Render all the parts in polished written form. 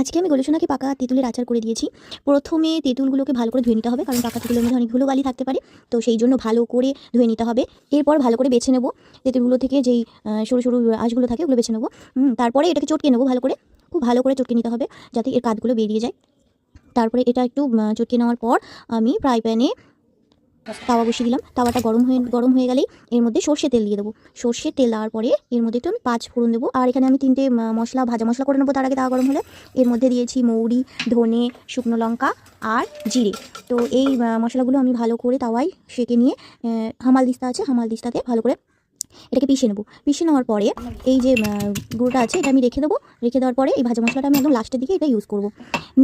আজকে আমি গলুসোনাকে পাকা তেঁতুলের আচার করে দিয়েছি। প্রথমে তেঁতুলগুলোকে ভালো করে ধুয়ে নিতে হবে, কারণ পাকা তেঁতুলের মধ্যে অনেক ধুলোবালি থাকতে পারে, তো সেই জন্য ভালো করে ধুয়ে নিতে হবে। এরপর ভালো করে বেছে নেব তেঁতুলগুলো থেকে যেই সরু সরু আঁশগুলো থাকে ওগুলো বেছে নেব। তারপরে এটাকে চটকে নেব, ভালো করে খুব ভালো করে চটকে নিতে হবে যাতে এর কাঠগুলো বেরিয়ে যায়। তারপরে এটা একটু চটকে নেওয়ার পর আমি ফ্রাই প্যানে তাওয়া বসিয়ে দিলাম। তাওয়াটা গরম হয়ে গেলেই এর মধ্যে সর্ষে তেল দিয়ে দেবো। সর্ষের তেল দেওয়ার পরে এর মধ্যে একটু আমি 5 ফোড়ন দেবো। আর এখানে আমি 3টে ভাজা মশলা করে নেবো। তার আগে তাওয়া গরম হলে এর মধ্যে দিয়েছি মৌরি, ধনে, শুকনো লঙ্কা আর জিরে। তো এই মশলাগুলো আমি ভালো করে তাওয়ায় সেঁকে নিয়ে হামাল দিস্তা আছে, হামাল দিস্তাতে ভালো করে এটাকে পিষে নেবো। পিষে নেওয়ার পরে এই যে গুঁড়োটা আছে এটা আমি রেখে দেবো। রেখে দেওয়ার পরে এই ভাজা মশলাটা আমি একদম লাস্টের দিকে এটা ইউজ করবো।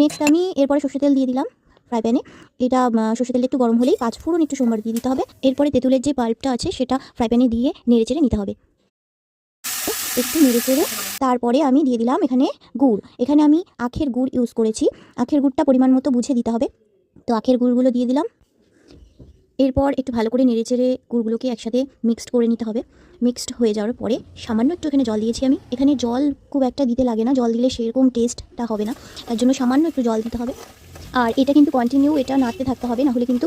নেক্সট আমি এরপরে সর্ষে তেল দিয়ে দিলাম ফ্রাই প্যানে। এটা সর্ষে তেলটা একটু গরম হলেই 5 ফোড়ন একটু সোমবার দিয়ে দিতে হবে। এরপরে তেঁতুলের যে পাল্পটা আছে সেটা ফ্রাই প্যানে দিয়ে নেড়ে চেড়ে নিতে হবে। একটু নেড়ে চেড়ে তারপরে আমি দিয়ে দিলাম এখানে গুড়। এখানে আমি আখের গুড় ইউজ করেছি। আখের গুড়টা পরিমাণ মতো বুঝে দিতে হবে। তো আখের গুড়গুলো দিয়ে দিলাম। এরপর একটু ভালো করে নেড়েচেড়ে গুড়গুলোকে একসাথে মিক্সড করে নিতে হবে। মিক্সড হয়ে যাওয়ার পরে সামান্য একটু এখানে জল দিয়েছি আমি। এখানে জল খুব একটা দিতে লাগে না, জল দিলে সেরকম টেস্টটা হবে না, তার জন্য সামান্য একটু জল দিতে হবে। আর এটা কিন্তু কন্টিনিউ এটা নাড়তে থাকতে হবে, নাহলে কিন্তু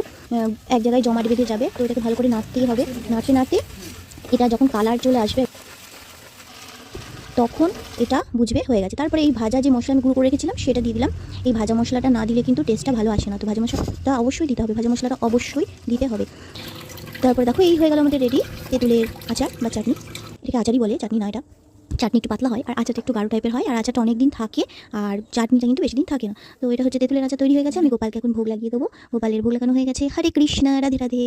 এক জায়গায় জমাট বেঁধে যাবে। তো এটাকে ভালো করে নাড়তেই হবে। নাড়তে নাড়তে এটা যখন কালার চলে আসবে তখন এটা বুঝবে হয়ে গেছে। তারপরে এই ভাজা যে মশলা আমি গুঁড়ো করে রেখেছিলাম সেটা দিয়ে দিলাম। এই ভাজা মশলাটা না দিলে কিন্তু টেস্টটা ভালো আসে না, তো ভাজা মশলাটা অবশ্যই দিতে হবে, ভাজা মশলাটা অবশ্যই দিতে হবে। তারপরে দেখো এই হয়ে গেল আমাদের রেডি তেঁতুলের আচার বা চাটনি। এটাকে আচারই বলে, চাটনি না। এটা চাটনি একটু পাতলা হয় আর আচারটা একটু গাঢ় টাইপের হয়, আর আচারটা অনেক দিন থাকে আর চাটনিটা কিন্তু বেশি দিন থাকে না। তো এটা হচ্ছে তেঁতুলের আচার তৈরি হয়ে গেছে। আমি গোপালকে এখন ভোগ লাগিয়ে দেবো। গোপালের ভোগ লাগানো হয়ে গেছে। হরে কৃষ্ণ, রাধে রাধে।